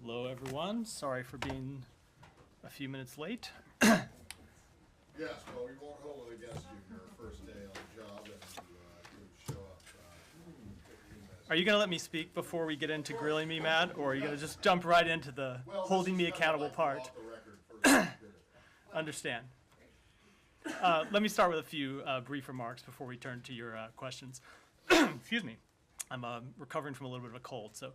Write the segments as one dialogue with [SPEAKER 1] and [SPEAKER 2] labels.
[SPEAKER 1] Hello, everyone. Sorry for being a few minutes late.
[SPEAKER 2] Yes, well, we won't hold it against you your first day on the job and you show up 15 minutes.
[SPEAKER 1] Are you going to let me speak before we get into grilling me, Matt, or are you going to just jump right into the holding me accountable part?
[SPEAKER 2] Off the record first you did it.
[SPEAKER 1] Understand. Let me start with a few brief remarks before we turn to your questions. Excuse me. I'm recovering from a little bit of a cold. So,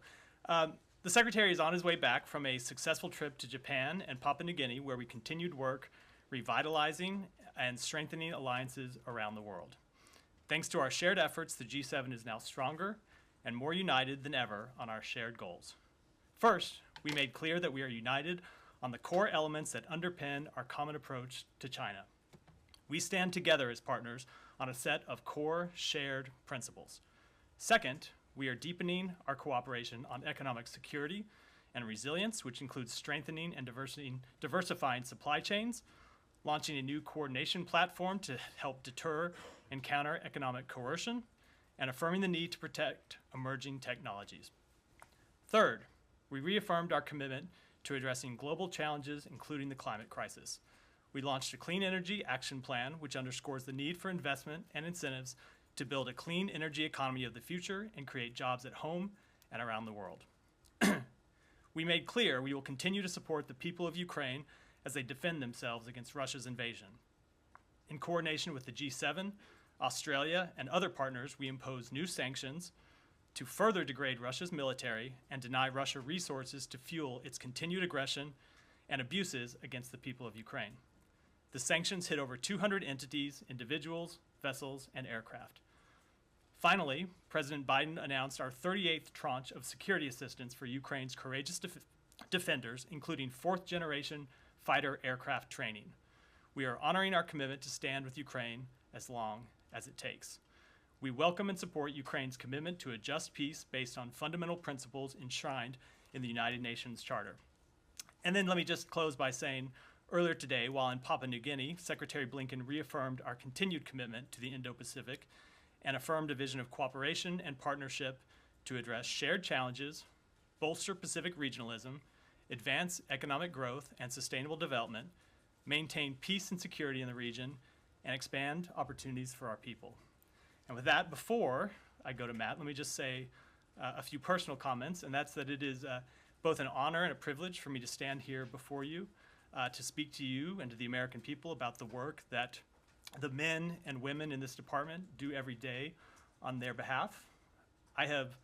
[SPEAKER 1] the Secretary is on his way back from a successful trip to Japan and Papua New Guinea, where we continued work revitalizing and strengthening alliances around the world. Thanks to our shared efforts, the G7 is now stronger and more united than ever on our shared goals. First, we made clear that we are united on the core elements that underpin our common approach to China. We stand together as partners on a set of core shared principles. Second, we are deepening our cooperation on economic security and resilience, which includes strengthening and diversifying supply chains, launching a new coordination platform to help deter and counter economic coercion, and affirming the need to protect emerging technologies. Third, we reaffirmed our commitment to addressing global challenges, including the climate crisis. We launched a Clean Energy Action Plan, which underscores the need for investment and incentives to build a clean energy economy of the future and create jobs at home and around the world. We made clear we will continue to support the people of Ukraine as they defend themselves against Russia's invasion. In coordination with the G7, Australia, and other partners, we imposed new sanctions to further degrade Russia's military and deny Russia resources to fuel its continued aggression and abuses against the people of Ukraine. The sanctions hit over 200 entities, individuals, vessels, and aircraft. Finally, President Biden announced our 38th tranche of security assistance for Ukraine's courageous defenders, including fourth-generation fighter aircraft training. We are honoring our commitment to stand with Ukraine as long as it takes. We welcome and support Ukraine's commitment to a just peace based on fundamental principles enshrined in the United Nations Charter. And then let me just close by saying, earlier today, while in Papua New Guinea, Secretary Blinken reaffirmed our continued commitment to the Indo-Pacific and affirmed a vision of cooperation and partnership to address shared challenges, bolster Pacific regionalism, advance economic growth and sustainable development, maintain peace and security in the region, and expand opportunities for our people. And with that, before I go to Matt, let me just say a few personal comments, and that's that it is both an honor and a privilege for me to stand here before you to speak to you and to the American people about the work that the men and women in this department do every day on their behalf. I have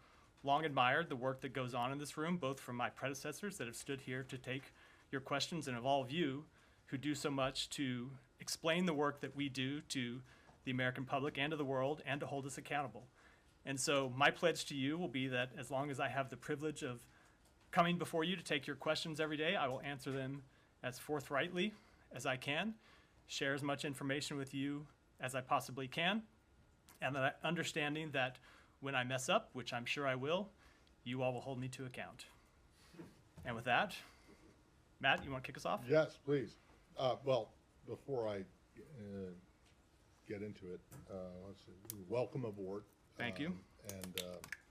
[SPEAKER 1] long admired the work that goes on in this room, both from my predecessors that have stood here to take your questions and of all of you who do so much to explain the work that we do to the American public and to the world and to hold us accountable. And so my pledge to you will be that as long as I have the privilege of coming before you to take your questions every day, I will answer them as forthrightly as I can, share as much information with you as I possibly can, and that understanding that when I mess up, which I'm sure I will, you all will hold me to account. And with that, Matt, you want to kick us off?
[SPEAKER 2] Yes, please. Well, before I get into it, let's see. Welcome aboard.
[SPEAKER 1] Thank you.
[SPEAKER 2] And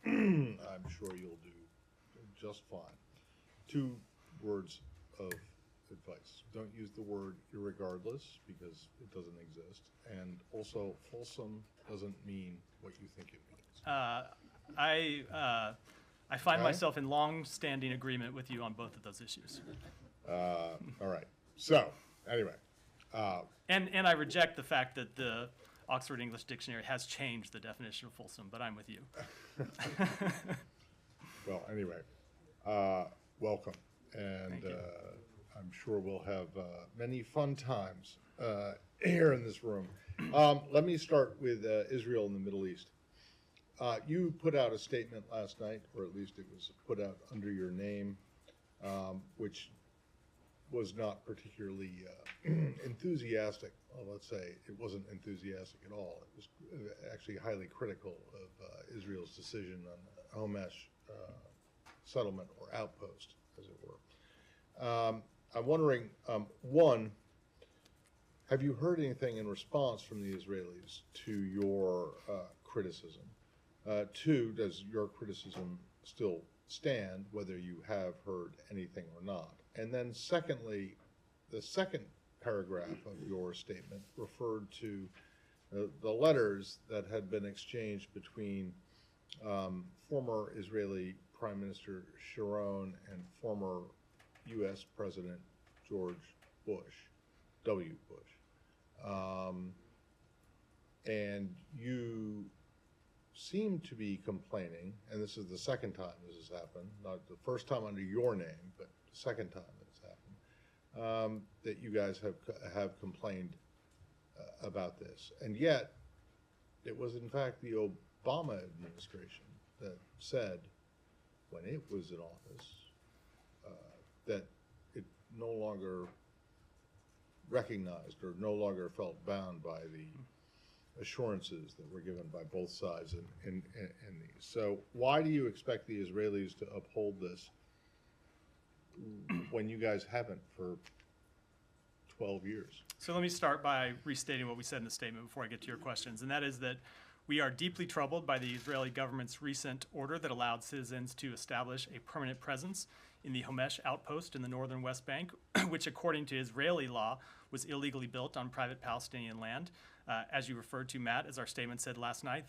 [SPEAKER 2] I'm sure you'll do just fine. 2 words of advice. Don't use the word irregardless because it doesn't exist. And also, fulsome doesn't mean what you think it means.
[SPEAKER 1] I find myself in long-standing agreement with you on both of those issues.
[SPEAKER 2] All right. So, anyway.
[SPEAKER 1] And I reject the fact that the Oxford English Dictionary has changed the definition of fulsome, but I'm with you.
[SPEAKER 2] Well, anyway, welcome. And I'm sure we'll have many fun times here in this room. Let me start with Israel and the Middle East. You put out a statement last night, or at least it was put out under your name, which was not particularly enthusiastic. Well, let's say it wasn't enthusiastic at all. It was actually highly critical of Israel's decision on the Homesh settlement or outpost, as it were. I'm wondering, one, have you heard anything in response from the Israelis to your criticism? Two, does your criticism still stand, whether you have heard anything or not? And then secondly, the second paragraph of your statement referred to the letters that had been exchanged between former Israeli Prime Minister Sharon and former U.S. President George Bush, W. Bush. And you seem to be complaining, and this is the second time this has happened, not the first time under your name, but the second time it's happened, that you guys have complained about this. And yet, it was in fact the Obama administration that said, when it was in office, that it no longer recognized or no longer felt bound by the assurances that were given by both sides in these. So why do you expect the Israelis to uphold this when you guys haven't for 12 years?
[SPEAKER 1] So let me start by restating what we said in the statement before I get to your questions, and that is that we are deeply troubled by the Israeli government's recent order that allowed citizens to establish a permanent presence in the Homesh outpost in the northern West Bank, which according to Israeli law was illegally built on private Palestinian land. As you referred to, Matt, as our statement said last night,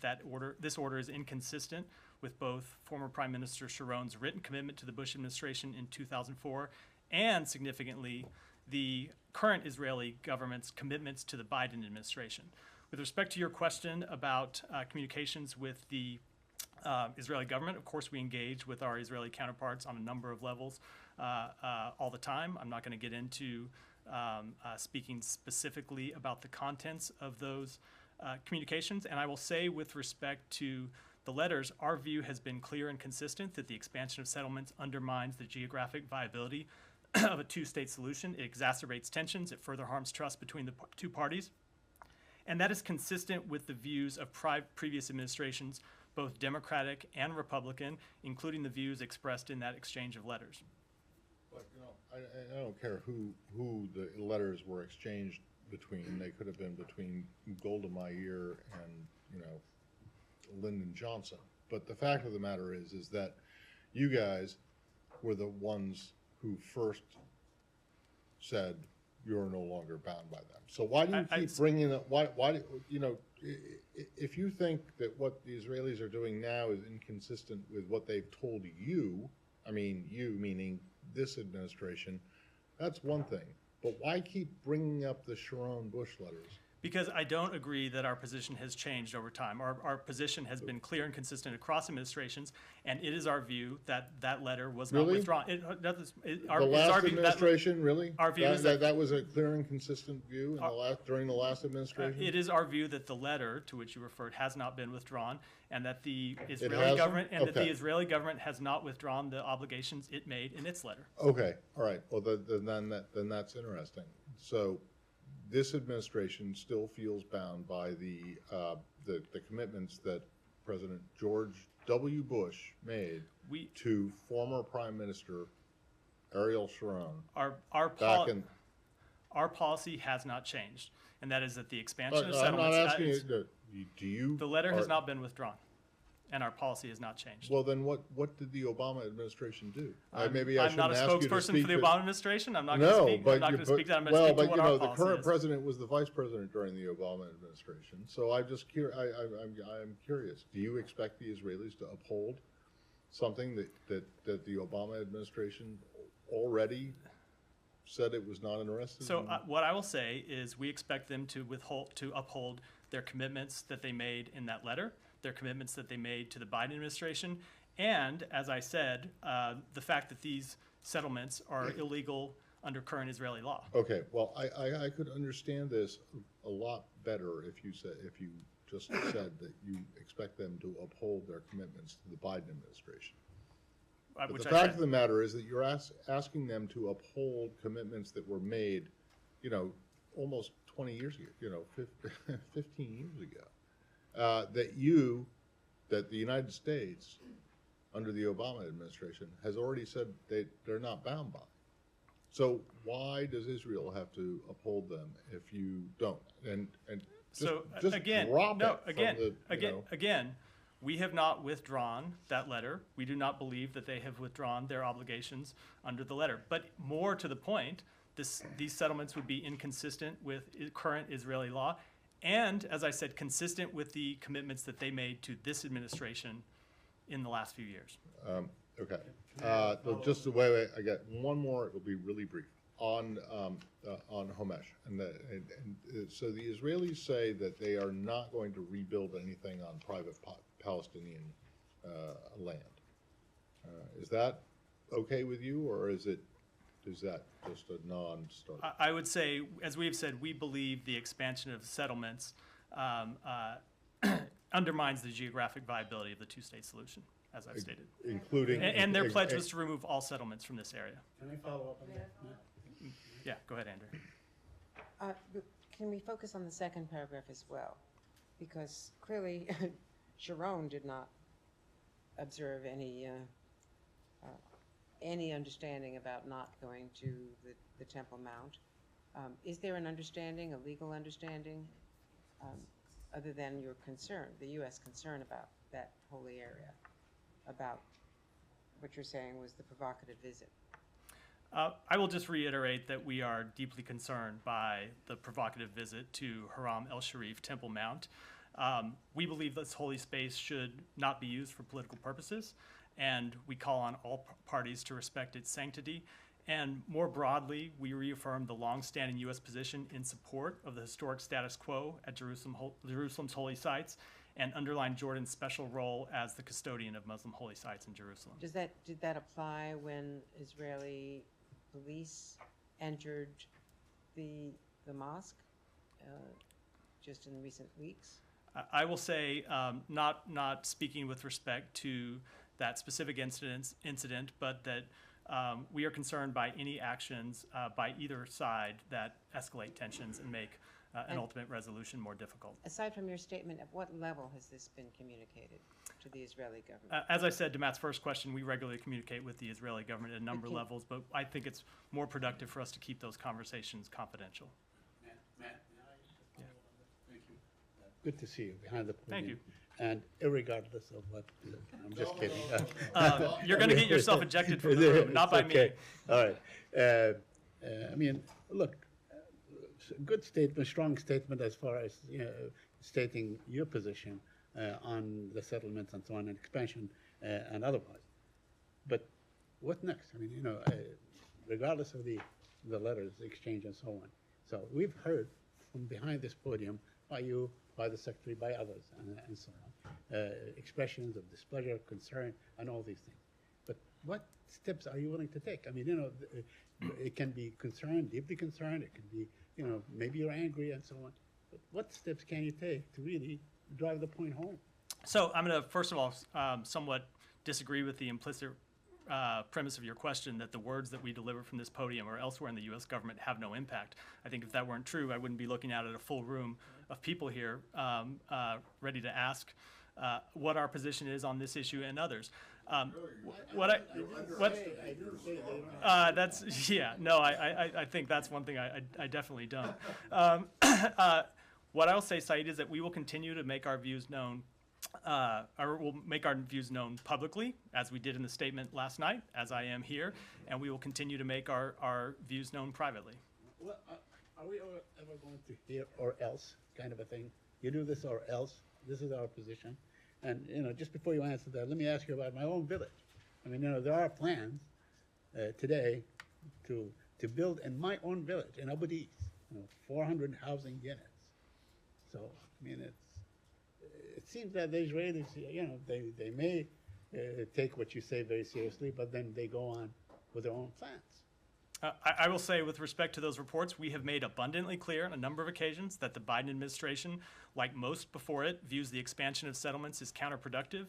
[SPEAKER 1] this order is inconsistent with both former Prime Minister Sharon's written commitment to the Bush administration in 2004 and, significantly, the current Israeli government's commitments to the Biden administration. With respect to your question about communications with the Israeli government, of course, we engage with our Israeli counterparts on a number of levels all the time. I'm not going to get into speaking specifically about the contents of those communications. And I will say, with respect to the letters, our view has been clear and consistent that the expansion of settlements undermines the geographic viability of a two-state solution. It exacerbates tensions. It further harms trust between the two parties. And that is consistent with the views of previous administrations, both Democratic and Republican, including the views expressed in that exchange of letters.
[SPEAKER 2] But, you know, I don't care who the letters were exchanged between. They could have been between Golda Meir and, you know, Lyndon Johnson. But the fact of the matter is that you guys were the ones who first said you're no longer bound by them. So why do you keep bringing up, why do, you know, if you think that what the Israelis are doing now is inconsistent with what they've told you, I mean you meaning this administration, that's one thing. But why keep bringing up the Sharon Bush letters?
[SPEAKER 1] Because I don't agree that our position has changed over time. Our position has been clear and consistent across administrations, and it is our view that that letter was not withdrawn.
[SPEAKER 2] The last administration, really?
[SPEAKER 1] Our view is
[SPEAKER 2] that was a clear and consistent view in during the last administration?
[SPEAKER 1] It is our view that the letter to which you referred has not been withdrawn, and that the Israeli government has not withdrawn the obligations it made in its letter.
[SPEAKER 2] Okay, all right. Well, then that's interesting. So this administration still feels bound by the commitments that President George W. Bush made to former Prime Minister Ariel Sharon.
[SPEAKER 1] Our policy has not changed, and that is that the expansion of settlements.
[SPEAKER 2] I'm not asking you. Do you?
[SPEAKER 1] The letter has not been withdrawn, and our policy has not changed.
[SPEAKER 2] Well, then what did the Obama administration do?
[SPEAKER 1] I'm not a spokesperson for the Obama administration. I'm not going to speak to that. I'm going to speak to what our policy is.
[SPEAKER 2] The current president was the vice president during the Obama administration. So I'm just I'm curious. Do you expect the Israelis to uphold something that the Obama administration already said it was not interested in?
[SPEAKER 1] So what I will say is we expect them to uphold their commitments that they made in that letter, their commitments that they made to the Biden administration, and, as I said, the fact that these settlements are illegal under current Israeli law.
[SPEAKER 2] Okay, well, I could understand this a lot better if you just said that you expect them to uphold their commitments to the Biden administration. But the fact of the matter is that you're asking them to uphold commitments that were made, you know, almost 20 years ago, you know, 15 years ago. That the United States, under the Obama administration, has already said they're not bound by. So why does Israel have to uphold them if you don't? And
[SPEAKER 1] so
[SPEAKER 2] just
[SPEAKER 1] again,
[SPEAKER 2] drop
[SPEAKER 1] no,
[SPEAKER 2] it
[SPEAKER 1] again,
[SPEAKER 2] from the,
[SPEAKER 1] again, We have not withdrawn that letter. We do not believe that they have withdrawn their obligations under the letter. But more to the point, these settlements would be inconsistent with current Israeli law and, as I said, consistent with the commitments that they made to this administration in the last few years.
[SPEAKER 2] Okay. Just the way I got one more. It will be really brief on Homesh, so the Israelis say that they are not going to rebuild anything on private Palestinian land. Is that okay with you, or is that just a non-starter?
[SPEAKER 1] I would say, as we have said, we believe the expansion of settlements undermines the geographic viability of the two-state solution, as I've stated.
[SPEAKER 2] Including
[SPEAKER 1] And their pledge was to remove all settlements from this area.
[SPEAKER 3] Can I follow up on that?
[SPEAKER 1] Yeah, go ahead, Andrew.
[SPEAKER 4] But can we focus on the second paragraph as well? Because clearly Sharon did not observe any understanding about not going to the Temple Mount. Is there an understanding, a legal understanding, other than your concern, the U.S. concern about that holy area, about what you're saying was the provocative visit?
[SPEAKER 1] I will just reiterate that we are deeply concerned by the provocative visit to Haram el Sharif Temple Mount. We believe this holy space should not be used for political purposes, and we call on all parties to respect its sanctity. And more broadly, we reaffirm the longstanding U.S. position in support of the historic status quo at Jerusalem's holy sites, and underline Jordan's special role as the custodian of Muslim holy sites in Jerusalem.
[SPEAKER 4] Did that apply when Israeli police entered the mosque just in recent weeks?
[SPEAKER 1] I will say, not speaking with respect to that specific incident, but that we are concerned by any actions by either side that escalate tensions and make an ultimate resolution more difficult.
[SPEAKER 4] Aside from your statement, at what level has this been communicated to the Israeli government?
[SPEAKER 1] As I said to Matt's first question, we regularly communicate with the Israeli government at a number of levels, but I think it's more productive for us to keep those conversations confidential.
[SPEAKER 3] Matt, thank you. Good to see you behind the podium.
[SPEAKER 1] Thank you.
[SPEAKER 3] And irregardless of what, I'm just kidding.
[SPEAKER 1] You're going to get yourself ejected from the room, not by
[SPEAKER 3] okay.
[SPEAKER 1] me.
[SPEAKER 3] All right. I mean, look, good statement, strong statement as far as stating your position on the settlements and so on, and expansion and otherwise. But what next? I mean, regardless of the letters, the exchange, and so on. So we've heard from behind this podium by you, by the secretary, by others, and so on, expressions of displeasure, concern, and all these things. But what steps are you willing to take? I mean, it can be concerned, deeply concerned. It can be, maybe you're angry and so on. But what steps can you take to really drive the point home?
[SPEAKER 1] So I'm going to, first of all, somewhat disagree with the implicit premise of your question that the words that we deliver from this podium or elsewhere in the U.S. government have no impact. I think if that weren't true, I wouldn't be looking out at a full room of people here ready to ask what our position is on this issue and others. That's, yeah, no, I think that's one thing I definitely don't. What I'll say, Saeed, is that we will continue to make our views known, or we'll make our views known publicly, as we did in the statement last night, as I am here, and we will continue to make our views known privately.
[SPEAKER 3] Well, are we ever going to hear or else kind of a thing? You do this or else. This is our position. And, just before you answer that, let me ask you about my own village. I mean, there are plans today to build in my own village, in Abu Dis, 400 housing units. So, I mean, it seems that the Israelis, they may take what you say very seriously, but then they go on with their own plans.
[SPEAKER 1] I will say, with respect to those reports, we have made abundantly clear on a number of occasions that the Biden administration, like most before it, views the expansion of settlements as counterproductive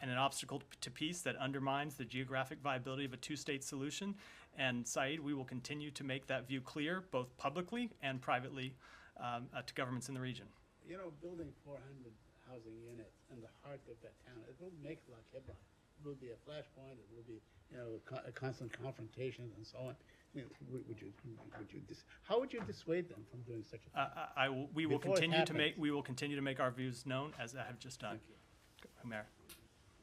[SPEAKER 1] and an obstacle to peace that undermines the geographic viability of a two-state solution. And, Saeed, we will continue to make that view clear, both publicly and privately, to governments in the region.
[SPEAKER 3] Building 400 housing units in the heart of that town, it will make like Hebron. It will be a flashpoint. It will be, constant confrontations and so on. How would you dissuade them from doing such a thing?
[SPEAKER 1] We will continue to make our views known, as I have just done. Humera.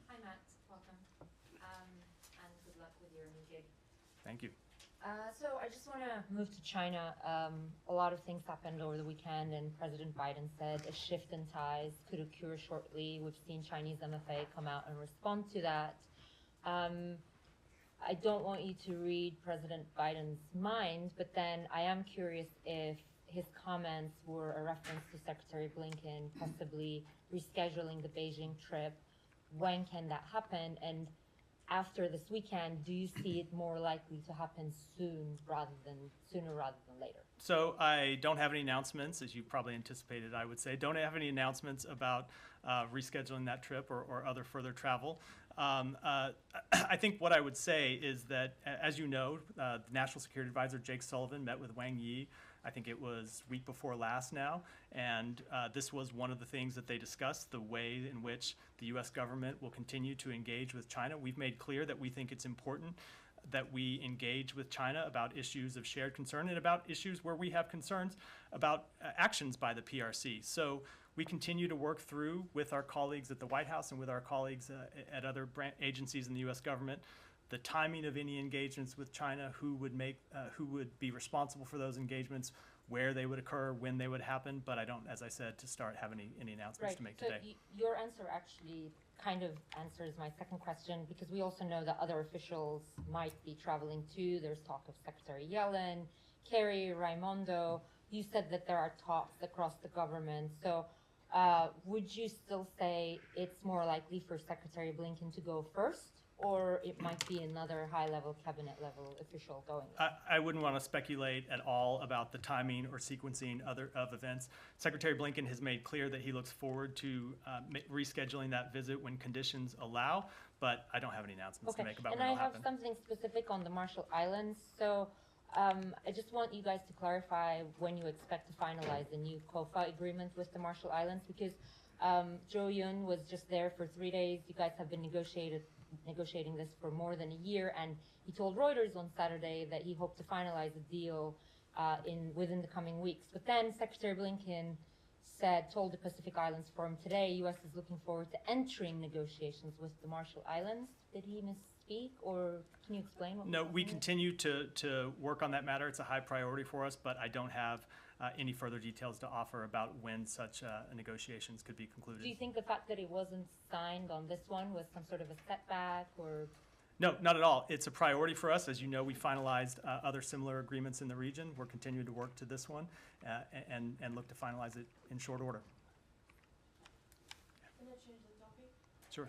[SPEAKER 5] Hi, Matt. Welcome. And good luck with your new gig.
[SPEAKER 1] Thank you.
[SPEAKER 5] So I just want to move to China. A lot of things happened over the weekend, and President Biden said a shift in ties could occur shortly. We've seen Chinese MFA come out and respond to that. I don't want you to read President Biden's mind, but then I am curious if his comments were a reference to Secretary Blinken possibly rescheduling the Beijing trip. When can that happen? And after this weekend, do you see it more likely to happen sooner rather than later?
[SPEAKER 1] So I don't have any announcements, as you probably anticipated, I would say. Don't have any announcements about rescheduling that trip or other further travel. I think what I would say is that, as you know, the National Security Advisor Jake Sullivan met with Wang Yi. I think it was week before last now, and this was one of the things that they discussed, the way in which the U.S. government will continue to engage with China. We've made clear that we think it's important that we engage with China about issues of shared concern and about issues where we have concerns about actions by the PRC. So we continue to work through with our colleagues at the White House and with our colleagues at other agencies in the U.S. government the timing of any engagements with China, who would be responsible for those engagements, where they would occur, when they would happen. But I don't, as I said, to start have any announcements to make today.
[SPEAKER 5] So your answer actually kind of answers my second question, because we also know that other officials might be traveling too. There's talk of Secretary Yellen, Kerry, Raimondo. You said that there are talks across the government. So would you still say it's more likely for Secretary Blinken to go first, or it might be another high-level, cabinet-level official going?
[SPEAKER 1] I wouldn't want to speculate at all about the timing or sequencing of events. Secretary Blinken has made clear that he looks forward to rescheduling that visit when conditions allow, but I don't have any announcements to make about when it'll happen.
[SPEAKER 5] And I have something specific on the Marshall Islands. So I just want you guys to clarify when you expect to finalize the new COFA agreement with the Marshall Islands, because Zhou Yun was just there for 3 days. You guys have been negotiating this for more than a year, and he told Reuters on Saturday that he hoped to finalize a deal within the coming weeks. But then Secretary Blinken told the Pacific Islands Forum today, U.S. is looking forward to entering negotiations with the Marshall Islands. Did he misspeak, or can you explain what?
[SPEAKER 1] No, we continue to work on that matter. It's a high priority for us, but I don't have any further details to offer about when such negotiations could be concluded.
[SPEAKER 5] Do you think the fact that it wasn't signed on this one was some sort of a setback, or?
[SPEAKER 1] No, not at all. It's a priority for us. As you know, we finalized other similar agreements in the region. We're continuing to work to this one and look to finalize it in short order.
[SPEAKER 6] Can I change the topic?
[SPEAKER 1] Sure.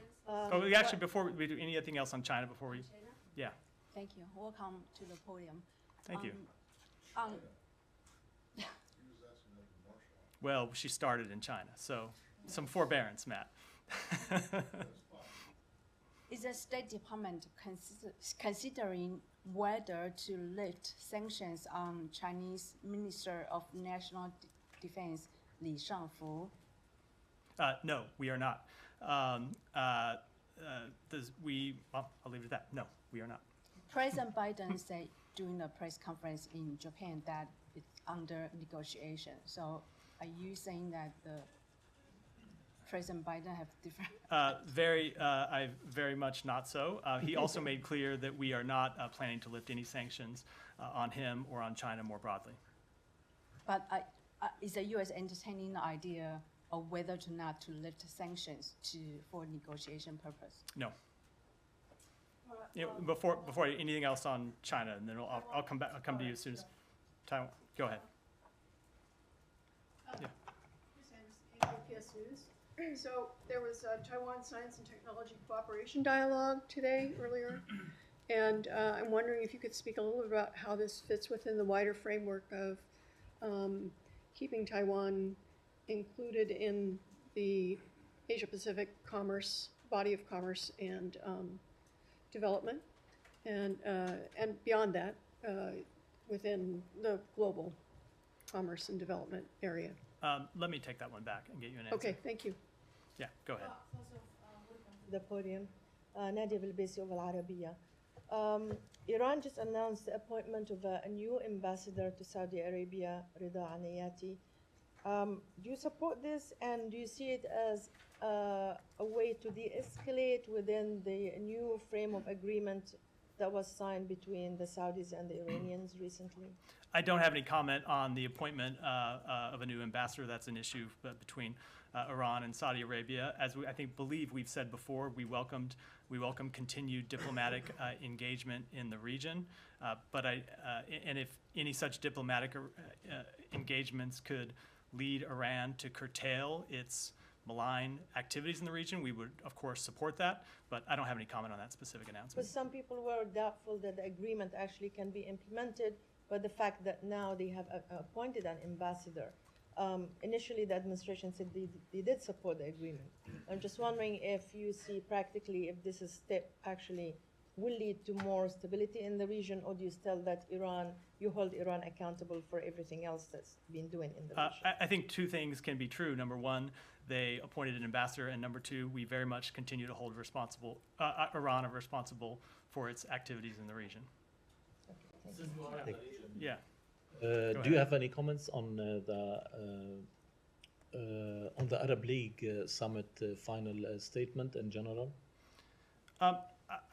[SPEAKER 1] Actually, before we do anything else on China, before we, yeah.
[SPEAKER 6] Thank you. Welcome to the podium.
[SPEAKER 1] Thank you.
[SPEAKER 6] On
[SPEAKER 1] Well, she started in China, so some forbearance, Matt.
[SPEAKER 6] Is the State Department considering whether to lift sanctions on Chinese Minister of National Defense Li Shangfu?
[SPEAKER 1] No, we are not. I'll leave it at that. No, we are not.
[SPEAKER 6] President Biden said during a press conference in Japan that it's under negotiation. So are you saying that the President Biden have different?
[SPEAKER 1] Very much not so. He also made clear that we are not planning to lift any sanctions on him or on China more broadly.
[SPEAKER 6] But is the U.S. entertaining the idea of whether or not to lift sanctions for negotiation purpose?
[SPEAKER 1] No. Before anything else on China, and then I'll come back. I'll come to you as soon as Taiwan. Go ahead. Yeah.
[SPEAKER 7] APS News. So there was a Taiwan Science and Technology Cooperation Dialogue today, earlier, and I'm wondering if you could speak a little bit about how this fits within the wider framework of keeping Taiwan included in the Asia-Pacific body of commerce and development, and beyond that, within the global commerce and development area.
[SPEAKER 1] Let me take that one back and get you an answer.
[SPEAKER 7] Okay, thank you.
[SPEAKER 1] Yeah, go ahead.
[SPEAKER 8] The podium, Nadia Bilbesi of Al Arabiya. Iran just announced the appointment of a new ambassador to Saudi Arabia, Rida Anayati. Do you support this, and do you see it as a way to de-escalate within the new frame of agreement that was signed between the Saudis and the Iranians recently?
[SPEAKER 1] I don't have any comment on the appointment of a new ambassador. That's an issue between Iran and Saudi Arabia. As I believe we've said before, we welcome continued diplomatic engagement in the region. And if any such diplomatic engagements could lead Iran to curtail its malign activities in the region, we would of course support that. But I don't have any comment on that specific announcement.
[SPEAKER 8] Because some people were doubtful that the agreement actually can be implemented, but the fact that now they have appointed an ambassador. Initially, the administration said they did support the agreement. I'm just wondering if you see practically if this is step actually will lead to more stability in the region, or do you still that you hold Iran accountable for everything else that's been doing in the region?
[SPEAKER 1] I think two things can be true. Number one, they appointed an ambassador, and number two, we very much continue to hold Iran responsible for its activities in the region.
[SPEAKER 8] Okay, thank you.
[SPEAKER 1] Yeah.
[SPEAKER 9] Do you have any comments on the Arab League summit final statement in general?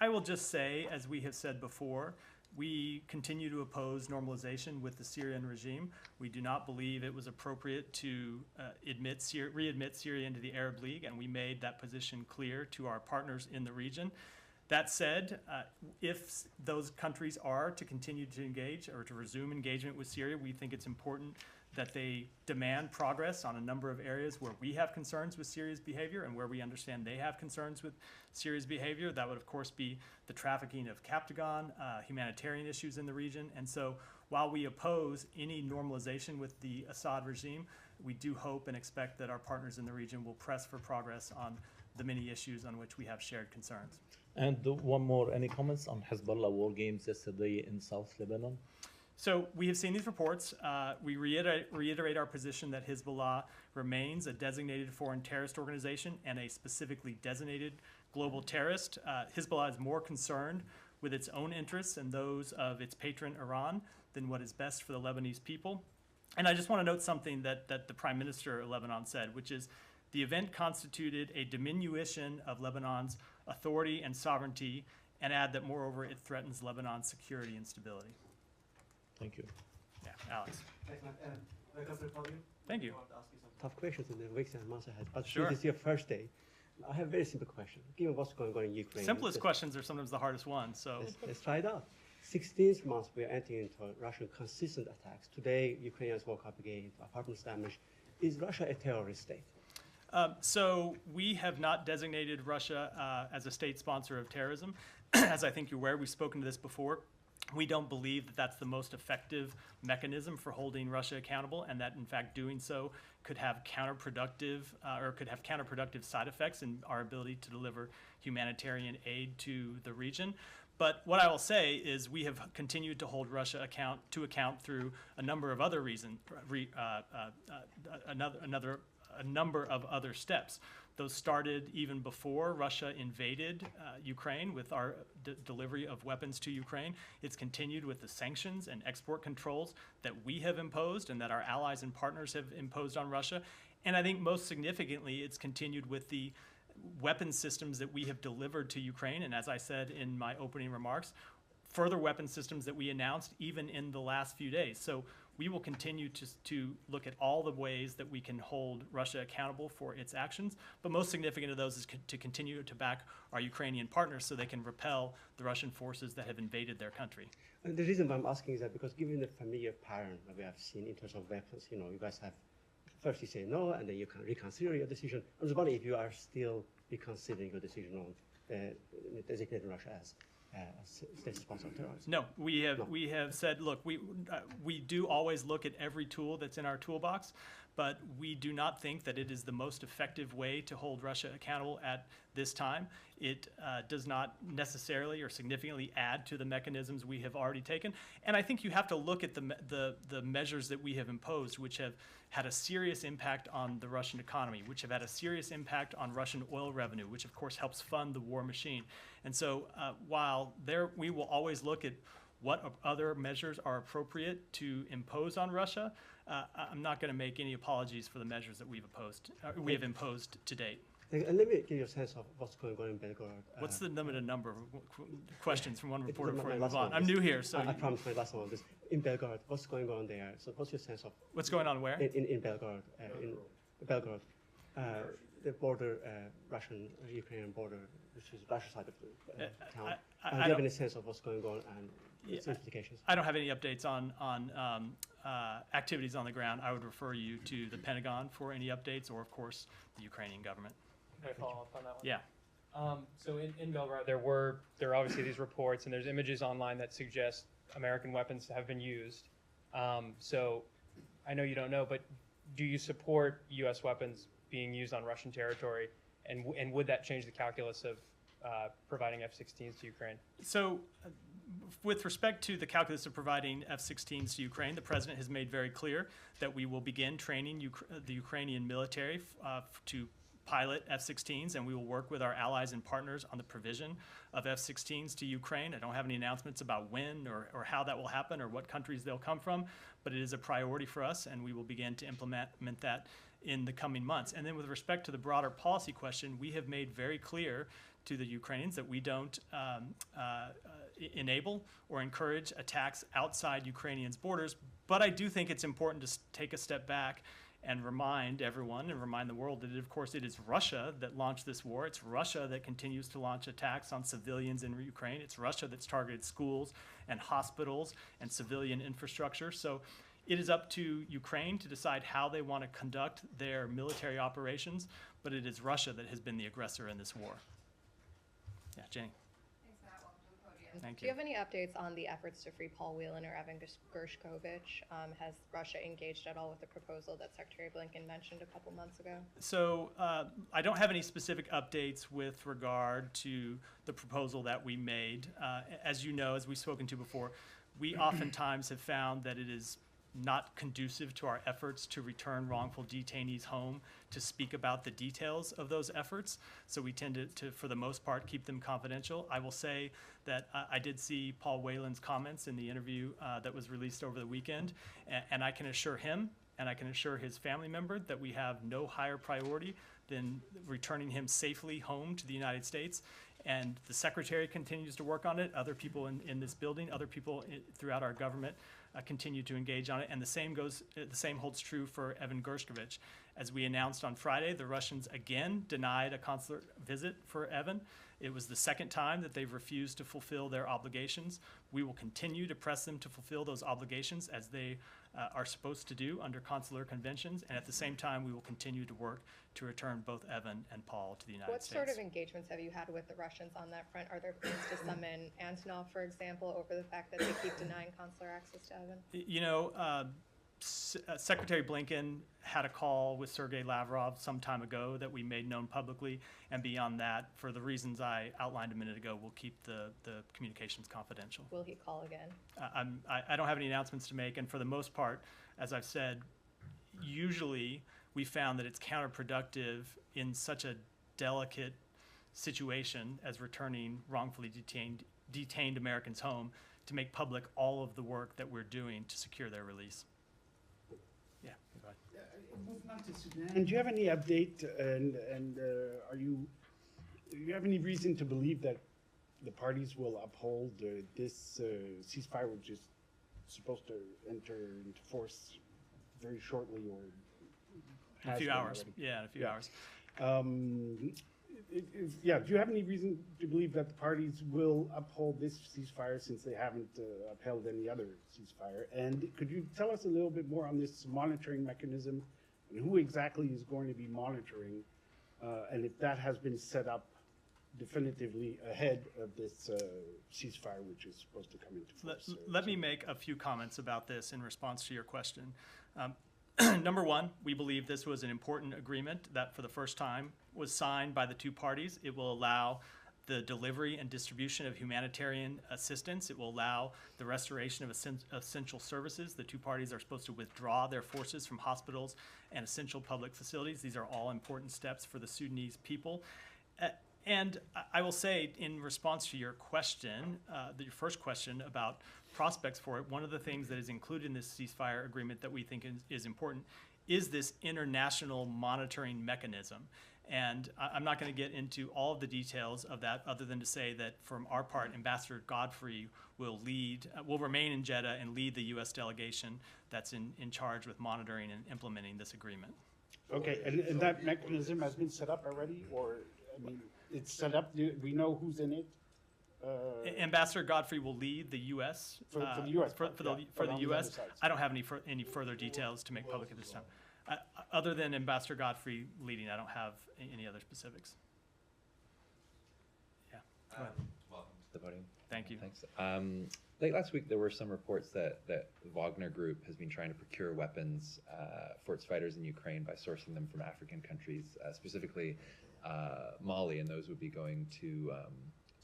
[SPEAKER 1] I will just say, as we have said before, we continue to oppose normalization with the Syrian regime. We do not believe it was appropriate to readmit Syria into the Arab League, and we made that position clear to our partners in the region. That said, if those countries are to continue to engage or to resume engagement with Syria, we think it's important that they demand progress on a number of areas where we have concerns with Syria's behavior and where we understand they have concerns with Syria's behavior. That would, of course, be the trafficking of Captagon, humanitarian issues in the region. And so while we oppose any normalization with the Assad regime, we do hope and expect that our partners in the region will press for progress on the many issues on which we have shared concerns.
[SPEAKER 9] And one more, any comments on Hezbollah war games yesterday in South Lebanon?
[SPEAKER 1] So we have seen these reports. We reiterate our position that Hezbollah remains a designated foreign terrorist organization and a specifically designated global terrorist. Hezbollah is more concerned with its own interests and those of its patron Iran than what is best for the Lebanese people. And I just want to note something that the Prime Minister of Lebanon said, which is the event constituted a diminution of Lebanon's authority and sovereignty, and add that moreover it threatens Lebanon's security and stability.
[SPEAKER 9] Thank you.
[SPEAKER 1] Yeah, Alex.
[SPEAKER 10] Thanks, Matt. Welcome to the podium.
[SPEAKER 1] Thank you.
[SPEAKER 10] I want to ask you some tough questions in the weeks and months ahead. But
[SPEAKER 1] Sure.
[SPEAKER 10] this is your first day. I have a very simple question. Given what's going on in Ukraine.
[SPEAKER 1] Simplest questions are sometimes the hardest ones. So
[SPEAKER 10] Let's try it out. 16th month, we are entering into Russian consistent attacks. Today, Ukrainians woke up again, apartments damaged. Is Russia a terrorist state?
[SPEAKER 1] So we have not designated Russia as a state sponsor of terrorism. As I think you're aware, we've spoken to this before. We don't believe that that's the most effective mechanism for holding Russia accountable, and that in fact doing so could have counterproductive side effects in our ability to deliver humanitarian aid to the region. But what I will say is we have continued to hold Russia to account through a number of other reasons, a number of other steps. Those started even before Russia invaded Ukraine with our delivery of weapons to Ukraine. It's continued with the sanctions and export controls that we have imposed and that our allies and partners have imposed on Russia. And I think most significantly, it's continued with the weapon systems that we have delivered to Ukraine. And as I said in my opening remarks, further weapon systems that we announced even in the last few days. So we will continue to look at all the ways that we can hold Russia accountable for its actions. But most significant of those is to continue to back our Ukrainian partners so they can repel the Russian forces that have invaded their country.
[SPEAKER 10] And the reason why I'm asking is that because given the familiar pattern that we have seen in terms of weapons, you guys have, first you say no, and then you can reconsider your decision. I'm just wondering if you are still reconsidering your decision on designating Russia as state sponsor of terrorism.
[SPEAKER 1] No, we have said, look, we do always look at every tool that's in our toolbox, but we do not think that it is the most effective way to hold Russia accountable at this time. It does not necessarily or significantly add to the mechanisms we have already taken. And I think you have to look at the measures that we have imposed, which have had a serious impact on the Russian economy, which have had a serious impact on Russian oil revenue, which of course helps fund the war machine. And so while we will always look at what other measures are appropriate to impose on Russia, I'm not going to make any apologies for the measures that we have imposed to date.
[SPEAKER 10] And let me give you a sense of what's going on in Belgorod.
[SPEAKER 1] What's the limited number of questions from one
[SPEAKER 10] It is
[SPEAKER 1] reporter
[SPEAKER 10] my
[SPEAKER 1] before we
[SPEAKER 10] last
[SPEAKER 1] move on?
[SPEAKER 10] one.
[SPEAKER 1] I'm new here, so
[SPEAKER 10] I promise my last one is in Belgorod. What's going on there? So what's your sense of
[SPEAKER 1] what's going on where?
[SPEAKER 10] in Belgorod? In Belgorod, the border, Russian-Ukrainian border, which is Russia side of the town.
[SPEAKER 1] I
[SPEAKER 10] Do you have
[SPEAKER 1] don't-
[SPEAKER 10] any sense of what's going on and its implications?
[SPEAKER 1] I don't have any updates on activities on the ground. I would refer you to the Pentagon for any updates, or of course, the Ukrainian government.
[SPEAKER 11] Can I follow up on that one?
[SPEAKER 1] Yeah.
[SPEAKER 11] So in Belgorod, there are obviously these reports, and there's images online that suggest American weapons have been used. So I know you don't know, but do you support U.S. weapons being used on Russian territory, and would that change the calculus of providing F-16s to Ukraine?
[SPEAKER 1] So, with respect to the calculus of providing F-16s to Ukraine, the president has made very clear that we will begin training the Ukrainian military to pilot F-16s, and we will work with our allies and partners on the provision of F-16s to Ukraine. I don't have any announcements about when or how that will happen or what countries they'll come from, but it is a priority for us, and we will begin to implement that in the coming months. And then with respect to the broader policy question, we have made very clear to the Ukrainians that we don't enable or encourage attacks outside Ukrainians' borders. But I do think it's important to take a step back and remind everyone and remind the world that, of course, it is Russia that launched this war. It's Russia that continues to launch attacks on civilians in Ukraine. It's Russia that's targeted schools and hospitals and civilian infrastructure. So it is up to Ukraine to decide how they want to conduct their military operations, but it is Russia that has been the aggressor in this war. Yeah, Jenny.
[SPEAKER 12] Thanks, Matt. Welcome to the podium.
[SPEAKER 1] Thank
[SPEAKER 12] Do you have any updates on the efforts to free Paul Whelan or Evan Gershkovich? Has Russia engaged at all with the proposal that Secretary Blinken mentioned a couple months ago?
[SPEAKER 1] So I don't have any specific updates with regard to the proposal that we made. As you know, as we've spoken to before, we oftentimes have found that it is not conducive to our efforts to return wrongful detainees home to speak about the details of those efforts. So we tend to for the most part, keep them confidential. I will say that I did see Paul Whelan's comments in the interview that was released over the weekend, and I can assure him and I can assure his family member that we have no higher priority than returning him safely home to the United States. And the Secretary continues to work on it. Other people in this building, other people throughout our government continue to engage on it. And the same holds true for Evan Gershkovich. As we announced on Friday, the Russians again denied a consular visit for Evan. It was the second time that they've refused to fulfill their obligations. We will continue to press them to fulfill those obligations as they are supposed to do under consular conventions. And at the same time, we will continue to work to return both Evan and Paul to the United States.
[SPEAKER 12] What sort of engagements have you had with the Russians on that front? Are there plans to summon Antonov, for example, over the fact that they keep denying consular access to Evan?
[SPEAKER 1] You know, Secretary Blinken had a call with Sergei Lavrov some time ago that we made known publicly, and beyond that, for the reasons I outlined a minute ago, we'll keep the communications confidential.
[SPEAKER 12] Will he call again?
[SPEAKER 1] I don't have any announcements to make, and for the most part, as I've said, usually we found that it's counterproductive in such a delicate situation as returning wrongfully detained Americans home to make public all of the work that we're doing to secure their release. Yeah, go ahead.
[SPEAKER 3] Moving on to Sudan. And do you have any update, and do you have any reason to believe that the parties will uphold this ceasefire, which is supposed to enter into force very shortly, or
[SPEAKER 1] in a few hours? Yeah, in a few hours.
[SPEAKER 3] Do you have any reason to believe that the parties will uphold this ceasefire, since they haven't upheld any other ceasefire? And could you tell us a little bit more on this monitoring mechanism, and who exactly is going to be monitoring, and if that has been set up definitively ahead of this ceasefire, which is supposed to come into force?
[SPEAKER 1] Let me make a few comments about this in response to your question. Number one, we believe this was an important agreement that for the first time was signed by the two parties. It will allow the delivery and distribution of humanitarian assistance. It will allow the restoration of essential services. The two parties are supposed to withdraw their forces from hospitals and essential public facilities. These are all important steps for the Sudanese people. And I will say, in response to your question, your first question about prospects for it, one of the things that is included in this ceasefire agreement that we think is important is this international monitoring mechanism. And I'm not going to get into all of the details of that, other than to say that from our part, Ambassador Godfrey will remain in Jeddah and lead the U.S. delegation that's in charge with monitoring and implementing this agreement.
[SPEAKER 13] Okay, and that mechanism has been set up already, or, I mean, it's set up, we know who's in it?
[SPEAKER 1] Ambassador Godfrey will lead the U.S.
[SPEAKER 13] For the U.S.
[SPEAKER 1] For the
[SPEAKER 13] on the
[SPEAKER 1] U.S.
[SPEAKER 13] other sides.
[SPEAKER 1] I don't have any further details to make public at this time. Other than Ambassador Godfrey leading, I don't have any other specifics. Yeah. Go ahead.
[SPEAKER 14] Welcome to the podium.
[SPEAKER 1] Thank you.
[SPEAKER 14] Thanks. Late last week, there were some reports that the Wagner Group has been trying to procure weapons for its fighters in Ukraine by sourcing them from African countries, specifically Mali, and those would be going to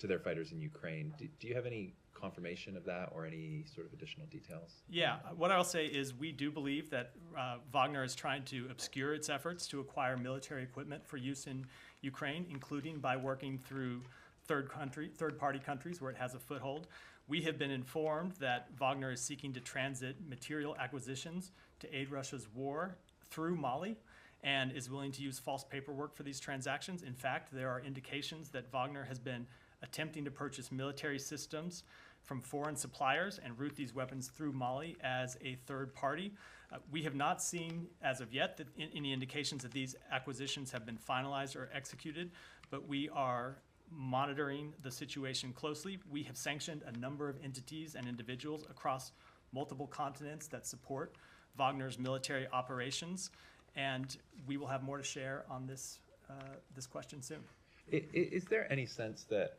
[SPEAKER 14] their fighters in Ukraine. Do you have any confirmation of that or any sort of additional details?
[SPEAKER 1] Yeah, what I'll say is we do believe that Wagner is trying to obscure its efforts to acquire military equipment for use in Ukraine, including by working through third-party countries where it has a foothold. We have been informed that Wagner is seeking to transit material acquisitions to aid Russia's war through Mali and is willing to use false paperwork for these transactions. In fact, there are indications that Wagner has been attempting to purchase military systems from foreign suppliers and route these weapons through Mali as a third party. We have not seen, as of yet, any indications that these acquisitions have been finalized or executed, but we are monitoring the situation closely. We have sanctioned a number of entities and individuals across multiple continents that support Wagner's military operations, and we will have more to share on this question soon.
[SPEAKER 14] Is there any sense that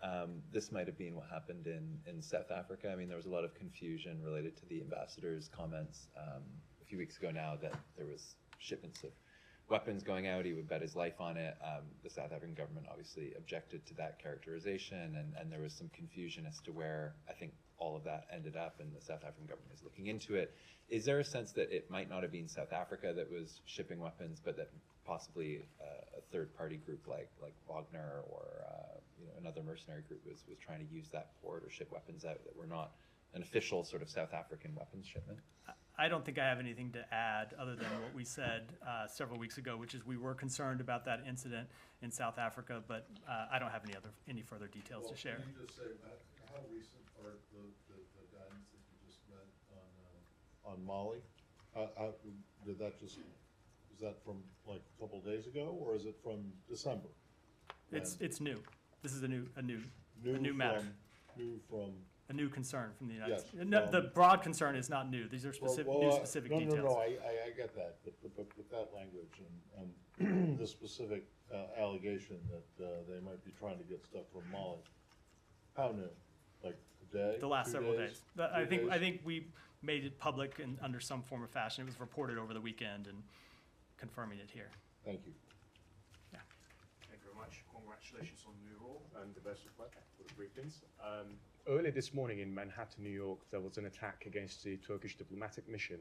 [SPEAKER 14] this might have been what happened in South Africa? I mean, there was a lot of confusion related to the ambassador's comments a few weeks ago now that there was shipments of weapons going out. He would bet his life on it. The South African government obviously objected to that characterization, and there was some confusion as to where I think all of that ended up, and the South African government is looking into it. Is there a sense that it might not have been South Africa that was shipping weapons, but that possibly a third-party group like Wagner or another mercenary group was trying to use that port or ship weapons out that were not an official sort of South African weapons shipment?
[SPEAKER 1] I don't think I have anything to add other than what we said several weeks ago, which is we were concerned about that incident in South Africa, but I don't have any further details to share.
[SPEAKER 2] Can you just say how recent are the guidance that you just read on Mali? Did that just, is that from like a couple days ago, or is it from December?
[SPEAKER 1] It's new. This is a new matter. A new concern from the United States. No, the broad concern is not new. These are specific details.
[SPEAKER 2] No, I get that, but with that language and the specific allegation that they might be trying to get stuff from Mali, how new? Like a day?
[SPEAKER 1] The last
[SPEAKER 2] 2
[SPEAKER 1] several days. I
[SPEAKER 2] days?
[SPEAKER 1] think we made it public under some form or fashion. It was reported over the weekend and confirming it here.
[SPEAKER 2] Thank you.
[SPEAKER 1] Yeah.
[SPEAKER 15] Thank you very much. Congratulations on the new role and the best of luck for the briefings. Earlier this morning in Manhattan, New York, there was an attack against the Turkish diplomatic mission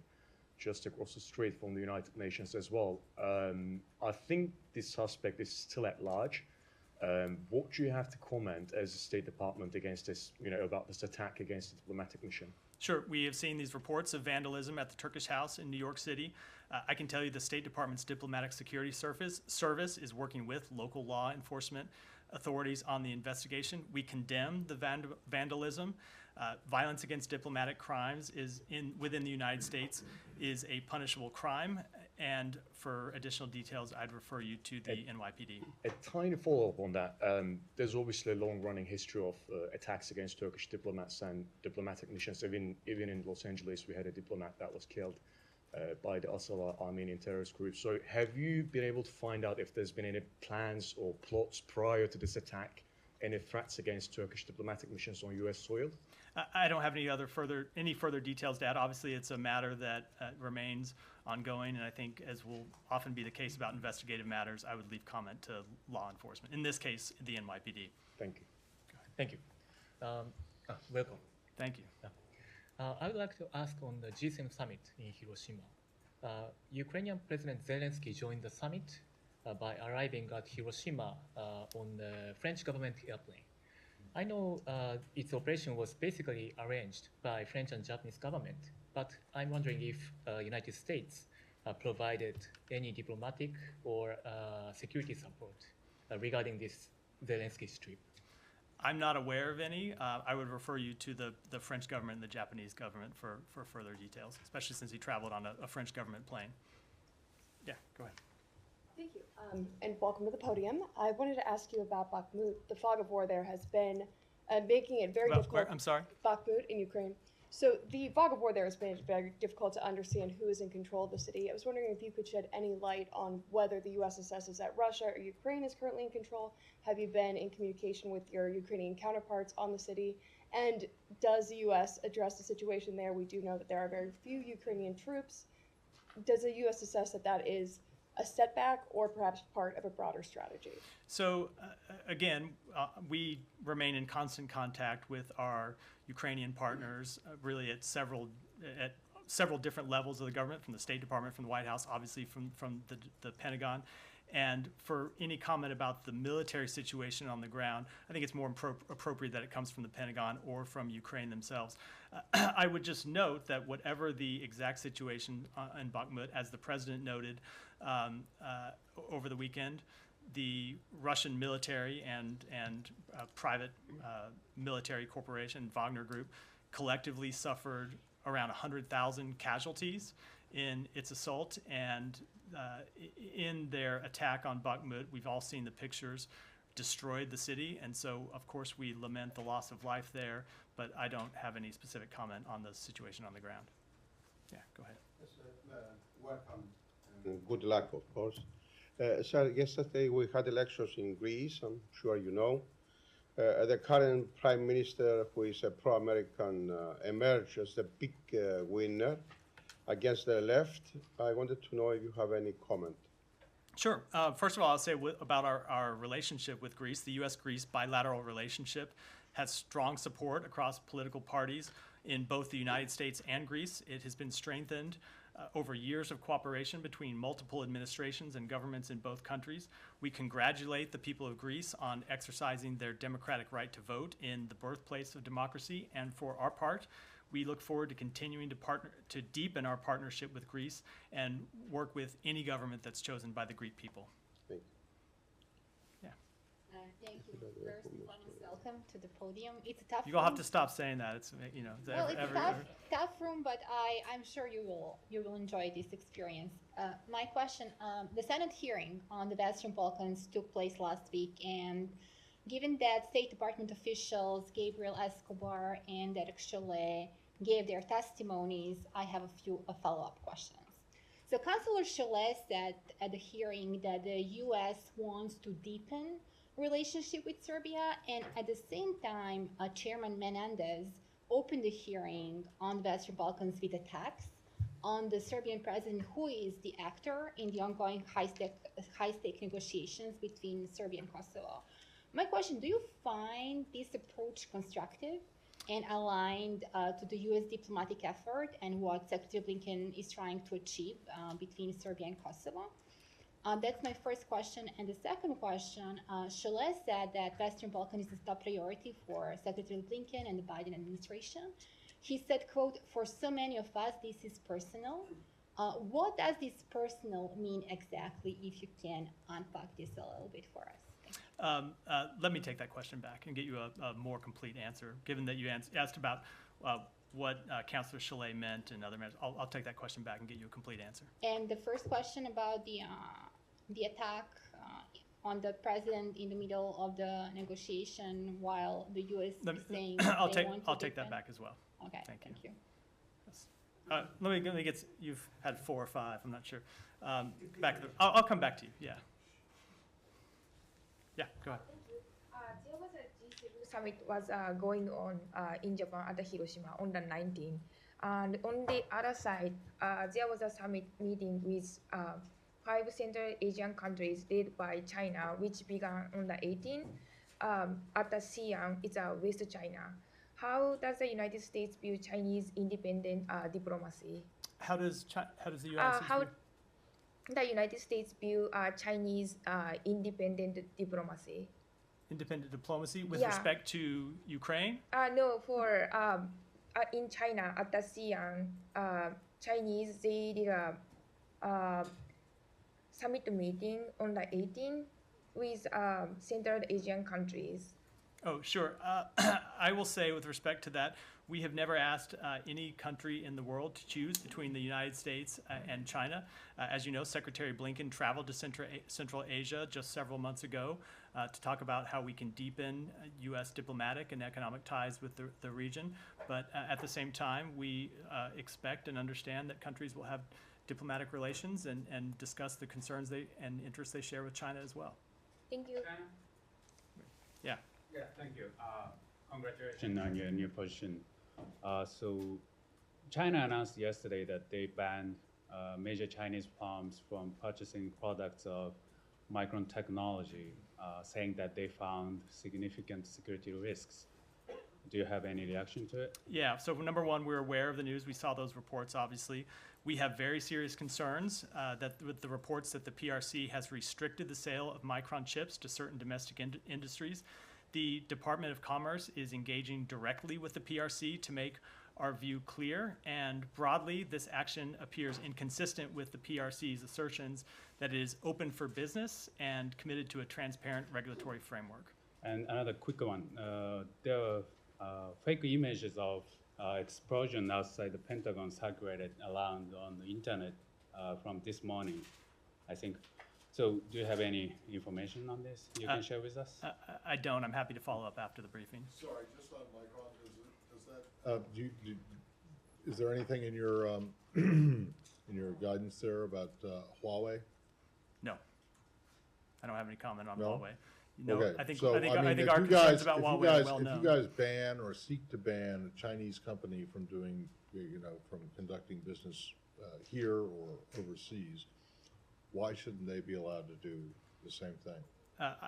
[SPEAKER 15] just across the street from the United Nations as well. I think this suspect is still at large. What do you have to comment as a State Department against this, about this attack against the diplomatic mission?
[SPEAKER 1] Sure, we have seen these reports of vandalism at the Turkish House in New York City. I can tell you the State Department's Diplomatic Security Service is working with local law enforcement authorities on the investigation. We condemn the vandalism. Violence against diplomatic crimes within the United States is a punishable crime. And for additional details, I'd refer you to the NYPD.
[SPEAKER 15] A tiny follow-up on that. There's obviously a long-running history of attacks against Turkish diplomats and diplomatic missions. Even in Los Angeles, we had a diplomat that was killed by the Asala Armenian terrorist group. So have you been able to find out if there's been any plans or plots prior to this attack, any threats against Turkish diplomatic missions on U.S. soil?
[SPEAKER 1] I don't have any further details to add. Obviously, it's a matter that remains ongoing, and I think, as will often be the case about investigative matters, I would leave comment to law enforcement. In this case, the NYPD.
[SPEAKER 15] Thank you.
[SPEAKER 16] Thank you. Welcome.
[SPEAKER 1] Thank you.
[SPEAKER 16] I would like to ask on the G7 summit in Hiroshima. Ukrainian President Zelensky joined the summit by arriving at Hiroshima on the French government airplane. I know its operation was basically arranged by French and Japanese government, but I'm wondering if United States provided any diplomatic or security support regarding this Zelensky trip?
[SPEAKER 1] I'm not aware of any. I would refer you to the French government and the Japanese government for further details, especially since he traveled on a French government plane. Yeah, go ahead.
[SPEAKER 17] Thank you. And welcome to the podium. I wanted to ask you about Bakhmut. The fog of war there has been making it very difficult.
[SPEAKER 1] I'm sorry?
[SPEAKER 17] Bakhmut in Ukraine. So the fog of war there has made it very difficult to understand who is in control of the city. I was wondering if you could shed any light on whether the U.S. assesses that Russia or Ukraine is currently in control. Have you been in communication with your Ukrainian counterparts on the city? And does the U.S. address the situation there? We do know that there are very few Ukrainian troops. Does the U.S. assess that that is a setback or perhaps part of a broader strategy?
[SPEAKER 1] So again, we remain in constant contact with our Ukrainian partners, really at several different levels of the government, from the State Department, from the White House, obviously from the Pentagon. And for any comment about the military situation on the ground, I think it's more appropriate that it comes from the Pentagon or from Ukraine themselves. I would just note that whatever the exact situation in Bakhmut, as the president noted over the weekend, the Russian military and private military corporation, Wagner Group, collectively suffered around 100,000 casualties in its assault. And in their attack on Bakhmut, we've all seen the pictures, destroyed the city. And so, of course, we lament the loss of life there, but I don't have any specific comment on the situation on the ground. Yeah, go ahead.
[SPEAKER 18] Welcome. Good luck, of course. Sir, yesterday we had elections in Greece, I'm sure you know. The current prime minister, who is a pro-American, emerged as the big winner against the left. I wanted to know if you have any comment.
[SPEAKER 1] Sure. First of all, I'll say about our relationship with Greece. The U.S.-Greece bilateral relationship has strong support across political parties in both the United States and Greece. It has been strengthened over years of cooperation between multiple administrations and governments in both countries. We congratulate the people of Greece on exercising their democratic right to vote in the birthplace of democracy, and for our part, we look forward to continuing to deepen our partnership with Greece and work with any government that's chosen by the Greek people.
[SPEAKER 18] Thank you.
[SPEAKER 1] Yeah.
[SPEAKER 19] Thank you. First and foremost, welcome to the podium. It's a tough.
[SPEAKER 1] You all have to stop saying that. It's
[SPEAKER 19] well, it's a tough room, but I'm sure you will enjoy this experience. My question: the Senate hearing on the Western Balkans took place last week, and given that State Department officials Gabriel Escobar and Derek Chollet gave their testimonies, I have a few follow-up questions. So Councilor Chollet said at the hearing that the U.S. wants to deepen relationship with Serbia, and at the same time, Chairman Menendez opened the hearing on the Western Balkans with attacks on the Serbian president, who is the actor in the ongoing high-stake negotiations between Serbia and Kosovo. My question, do you find this approach constructive and aligned to the U.S. diplomatic effort and what Secretary Blinken is trying to achieve between Serbia and Kosovo? That's my first question. And the second question, Chollet said that Western Balkan is a top priority for Secretary Blinken and the Biden administration. He said, quote, "For so many of us, this is personal." What does this personal mean exactly, if you can unpack this a little bit for us?
[SPEAKER 1] Let me take that question back and get you a more complete answer, given that you asked about what Councilor Chollet meant and other matters. I'll take that question back and get you a complete answer.
[SPEAKER 19] And the first question about the attack on the president in the middle of the negotiation while the U.S. is saying
[SPEAKER 1] I'll take that back as well.
[SPEAKER 19] Okay, thank you.
[SPEAKER 1] Yes. Let me get, you've had 4 or 5, I'm not sure. I'll come back to you, yeah. Yeah, go ahead.
[SPEAKER 20] There was a G7 summit was going on in Japan at Hiroshima on the 19th. And on the other side, there was a summit meeting with 5 Central Asian countries led by China, which began on the 18th at the Xi'an, it's West China. How does the United States view Chinese independent diplomacy?
[SPEAKER 1] How does the United States view?
[SPEAKER 20] The United States view Chinese independent diplomacy.
[SPEAKER 1] Independent diplomacy with respect to Ukraine?
[SPEAKER 20] No, for in China at the Xi'an, Chinese they did a summit meeting on the 18th with Central Asian countries?
[SPEAKER 1] Oh, sure. I will say with respect to that, we have never asked any country in the world to choose between the United States and China. As you know, Secretary Blinken traveled to Central Asia just several months ago to talk about how we can deepen U.S. diplomatic and economic ties with the region. But at the same time, we expect and understand that countries will have diplomatic relations and discuss the concerns and interests they share with China as well.
[SPEAKER 20] Thank you.
[SPEAKER 1] Yeah.
[SPEAKER 13] Yeah, thank you. Congratulations on your new position. So China announced yesterday that they banned major Chinese firms from purchasing products of Micron Technology, saying that they found significant security risks. Do you have any reaction to it?
[SPEAKER 1] Yeah, so number one, we're aware of the news. We saw those reports, obviously. We have very serious concerns that with the reports that the PRC has restricted the sale of Micron chips to certain domestic industries. The Department of Commerce is engaging directly with the PRC to make our view clear, and broadly, this action appears inconsistent with the PRC's assertions that it is open for business and committed to a transparent regulatory framework.
[SPEAKER 13] And another quick one. There are fake images of explosion outside the Pentagon circulated around on the internet from this morning, I think. So do you have any information on this you can share with us?
[SPEAKER 1] I don't. I'm happy to follow up after the briefing.
[SPEAKER 2] Sorry, just on Micron, is there anything in your in your guidance there about Huawei?
[SPEAKER 1] No, I don't have any comment on
[SPEAKER 2] No?
[SPEAKER 1] Huawei. No,
[SPEAKER 2] Okay,
[SPEAKER 1] I think
[SPEAKER 2] so,
[SPEAKER 1] I think
[SPEAKER 2] if
[SPEAKER 1] our
[SPEAKER 2] you
[SPEAKER 1] concerns
[SPEAKER 2] guys-
[SPEAKER 1] about
[SPEAKER 2] if you
[SPEAKER 1] Huawei
[SPEAKER 2] guys-
[SPEAKER 1] are well known.
[SPEAKER 2] If you guys ban or seek to ban a Chinese company from doing, from conducting business here or overseas, why shouldn't they be allowed to do the same thing?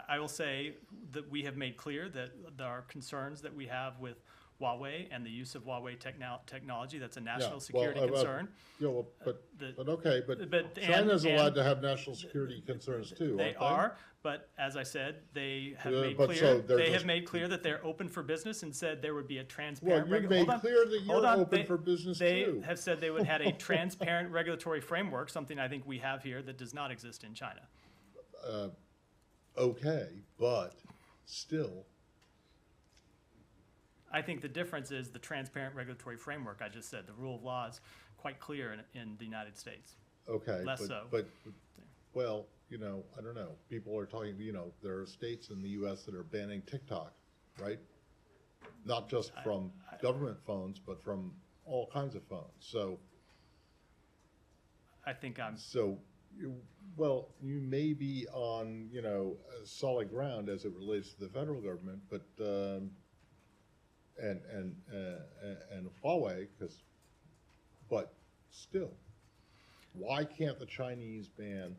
[SPEAKER 1] I will say that we have made clear that there are concerns that we have with Huawei and the use of Huawei technology. That's a national security concern.
[SPEAKER 2] Yeah, well, but okay, but
[SPEAKER 1] But-
[SPEAKER 2] China's
[SPEAKER 1] and-
[SPEAKER 2] allowed to have national security concerns too,
[SPEAKER 1] They
[SPEAKER 2] aren't
[SPEAKER 1] are, but as I said, they have
[SPEAKER 2] Yeah,
[SPEAKER 1] made
[SPEAKER 2] but
[SPEAKER 1] clear
[SPEAKER 2] so they're
[SPEAKER 1] they have
[SPEAKER 2] just-
[SPEAKER 1] made clear that they're open for business and said there would be a
[SPEAKER 2] Well,
[SPEAKER 1] transparent.
[SPEAKER 2] you made clear that
[SPEAKER 1] hold
[SPEAKER 2] you're
[SPEAKER 1] on.
[SPEAKER 2] open for business
[SPEAKER 1] They
[SPEAKER 2] too.
[SPEAKER 1] have said they would have a transparent regulatory framework, something I think we have here that does not exist in China.
[SPEAKER 2] Okay, but still,
[SPEAKER 1] I think the difference is the transparent regulatory framework I just said. The rule of law is quite clear in the United States.
[SPEAKER 2] okay.
[SPEAKER 1] Less
[SPEAKER 2] but-
[SPEAKER 1] so.
[SPEAKER 2] But, well, I don't know. People are talking, there are states in the US that are banning TikTok, right? Not just from government phones, but from all kinds of phones. So,
[SPEAKER 1] I think I'm.
[SPEAKER 2] so, you may be on, solid ground as it relates to the federal government, but, and Huawei, but still, why can't the Chinese ban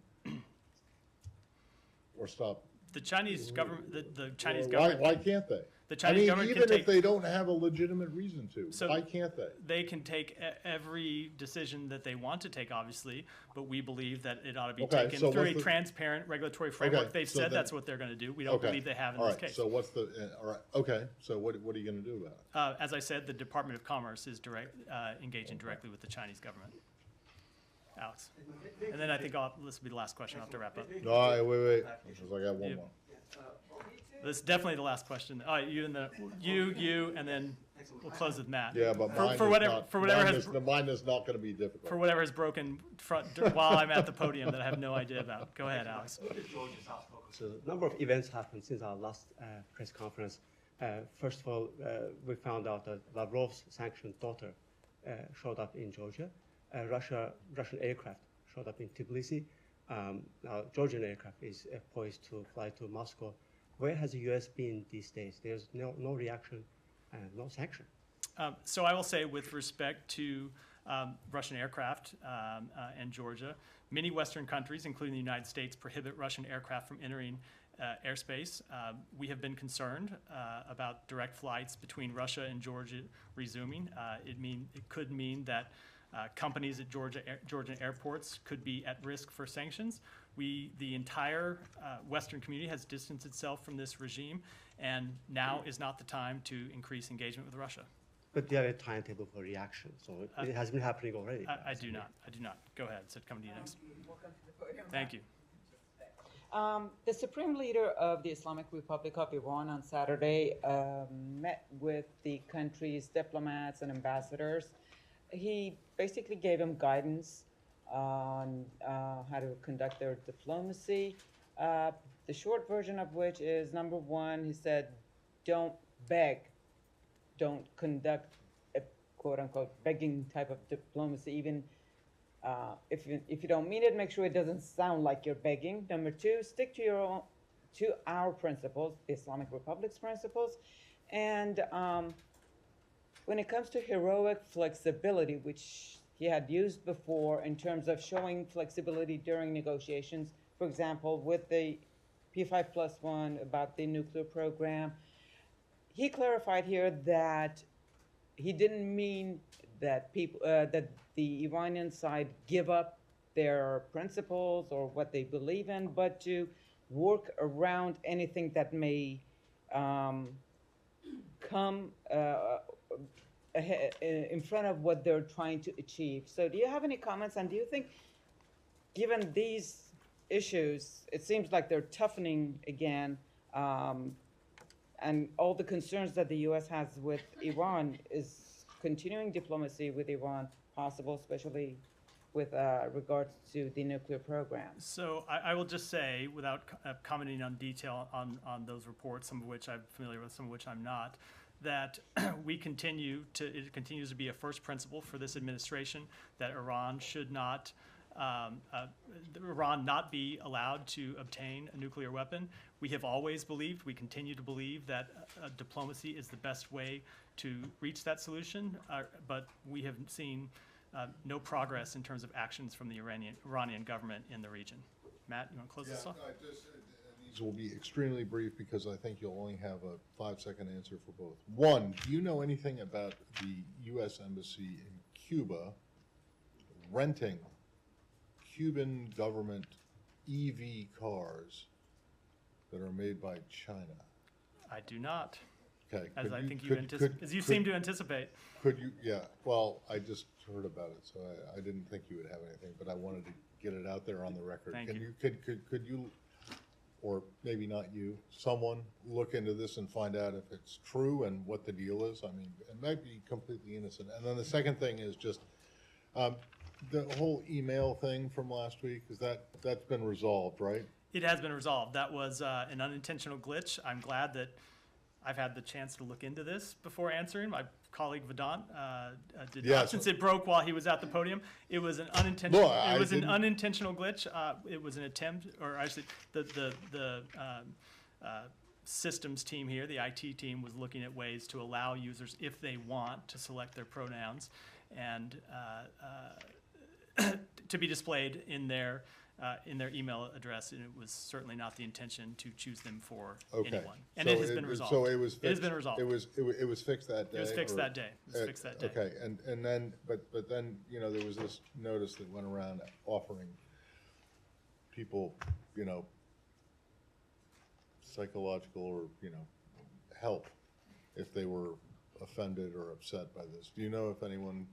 [SPEAKER 2] or stop?
[SPEAKER 1] The Chinese government, the Chinese
[SPEAKER 2] Or
[SPEAKER 1] government.
[SPEAKER 2] Why can't they?
[SPEAKER 1] The Chinese government
[SPEAKER 2] even
[SPEAKER 1] can take.
[SPEAKER 2] if they don't have a legitimate reason to,
[SPEAKER 1] So
[SPEAKER 2] why can't they?
[SPEAKER 1] They can take every decision that they want to take, obviously, but we believe that it ought to be
[SPEAKER 2] Okay,
[SPEAKER 1] taken
[SPEAKER 2] so
[SPEAKER 1] through a
[SPEAKER 2] what's the-
[SPEAKER 1] transparent regulatory framework.
[SPEAKER 2] Okay,
[SPEAKER 1] They've
[SPEAKER 2] so
[SPEAKER 1] said
[SPEAKER 2] then-
[SPEAKER 1] that's what they're going to do. We don't
[SPEAKER 2] Okay,
[SPEAKER 1] believe they have in
[SPEAKER 2] all
[SPEAKER 1] this
[SPEAKER 2] right,
[SPEAKER 1] case.
[SPEAKER 2] So what's the, all right, okay, so what are you gonna do about it?
[SPEAKER 1] As I said, the Department of Commerce is engaging directly with the Chinese government. Alex. And then I think this will be the last question. I'll have to wrap up.
[SPEAKER 2] No, wait, because I got one more.
[SPEAKER 1] This is definitely the last question. All right, you, and then we'll close with Matt.
[SPEAKER 2] Yeah, but mine
[SPEAKER 1] for
[SPEAKER 2] is
[SPEAKER 1] whatever
[SPEAKER 2] not,
[SPEAKER 1] for whatever
[SPEAKER 2] mine
[SPEAKER 1] has
[SPEAKER 2] is, mine is not gonna be difficult.
[SPEAKER 1] for whatever has broken while I'm at the podium that I have no idea about. Go ahead, Alex.
[SPEAKER 10] So a number of events happened since our last press conference. First of all, we found out that Lavrov's sanctioned daughter showed up in Georgia. Russian aircraft showed up in Tbilisi. Now, Georgian aircraft is poised to fly to Moscow. Where has the U.S. been these days? There's no reaction and no sanction.
[SPEAKER 1] So I will say, with respect to Russian aircraft and Georgia, many Western countries, including the United States, prohibit Russian aircraft from entering airspace. We have been concerned about direct flights between Russia and Georgia resuming. It could mean that companies at Georgian airports could be at risk for sanctions. The entire Western community has distanced itself from this regime, and now is not the time to increase engagement with Russia.
[SPEAKER 10] But do you have a timetable for reaction? So it has been happening already.
[SPEAKER 1] I do not. Go ahead. Sid, coming to you next. Thank you.
[SPEAKER 21] The Supreme Leader of the Islamic Republic of Iran on Saturday met with the country's diplomats and ambassadors. He basically gave them guidance on how to conduct their diplomacy. The short version of which is, number one, he said, don't beg, don't conduct a quote-unquote begging type of diplomacy, even if you don't mean it, make sure it doesn't sound like you're begging. Number two, stick to our principles, the Islamic Republic's principles. And when it comes to heroic flexibility, which he had used before in terms of showing flexibility during negotiations, for example, with the P5+1 about the nuclear program, he clarified here that he didn't mean that that the Iranian side give up their principles or what they believe in, but to work around anything that may come in front of what they're trying to achieve. So do you have any comments? And do you think, given these issues, it seems like they're toughening again, and all the concerns that the U.S. has with Iran, is continuing diplomacy with Iran possible, especially with regards to the nuclear program?
[SPEAKER 1] So I will just say, without commenting on detail on those reports, some of which I'm familiar with, some of which I'm not, that it continues to be a first principle for this administration that Iran should not be allowed to obtain a nuclear weapon. We have always believed, we continue to believe, that diplomacy is the best way to reach that solution, but we have seen no progress in terms of actions from the Iranian government in the region. Matt, you want to close this off?
[SPEAKER 2] These will be extremely brief because I think you'll only have a 5-second answer for both. One, do you know anything about the U.S. Embassy in Cuba renting Cuban government EV cars that are made by China?
[SPEAKER 1] I do not.
[SPEAKER 2] Okay.
[SPEAKER 1] As I think you seem to anticipate.
[SPEAKER 2] Could you? Yeah. Well, I just heard about it, so I didn't think you would have anything, but I wanted to get it out there on the record.
[SPEAKER 1] Thank
[SPEAKER 2] Can
[SPEAKER 1] you.
[SPEAKER 2] Could you, or maybe not you, someone look into this and find out if it's true and what the deal is? I mean, it might be completely innocent. And then the second thing is just the whole email thing from last week. That's been resolved, right?
[SPEAKER 1] It has been resolved. That was an unintentional glitch. I'm glad that I've had the chance to look into this before answering. My colleague Vedant did not, since it broke while he was at the podium. It was an unintentional. An unintentional glitch. It was an attempt, or actually, the systems team here, the IT team, was looking at ways to allow users, if they want, to select their pronouns and to be displayed in their email address, and it was certainly not the intention to choose them for anyone. And so it has been resolved.
[SPEAKER 2] So it was fixed.
[SPEAKER 1] It has been resolved.
[SPEAKER 2] It was fixed that day.
[SPEAKER 1] It was fixed that day. It was fixed that day.
[SPEAKER 2] Okay, and then but then there was this notice that went around offering people psychological or help if they were offended or upset by this. Do you know if anyone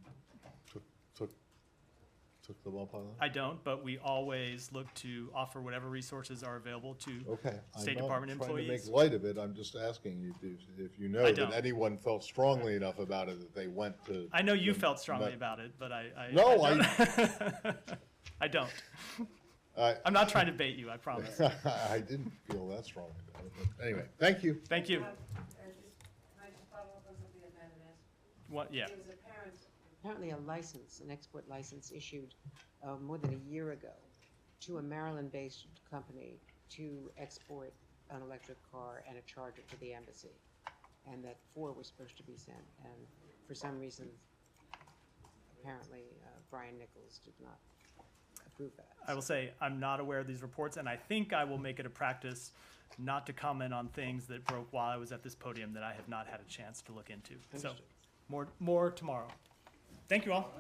[SPEAKER 2] took them up on that?
[SPEAKER 1] I don't, but we always look to offer whatever resources are available to State Department employees.
[SPEAKER 2] I'm not trying to make light of it. I'm just asking you if you know that anyone felt strongly enough about it that they went to.
[SPEAKER 1] I know you felt strongly about it, but I don't. I'm not trying to bait you, I promise.
[SPEAKER 2] I didn't feel that strongly about it. But anyway, thank you.
[SPEAKER 1] Thank you.
[SPEAKER 4] Can I just follow up on something that Matt asked?
[SPEAKER 1] What? Yeah.
[SPEAKER 4] There was apparently a license, an export license issued more than a year ago to a Maryland-based company to export an electric car and a charger to the embassy, and that 4 were supposed to be sent. And for some reason, apparently, Brian Nichols did not approve that.
[SPEAKER 1] I will say I'm not aware of these reports, and I think I will make it a practice not to comment on things that broke while I was at this podium that I have not had a chance to look into.
[SPEAKER 4] Understood.
[SPEAKER 1] So more tomorrow. Thank you all.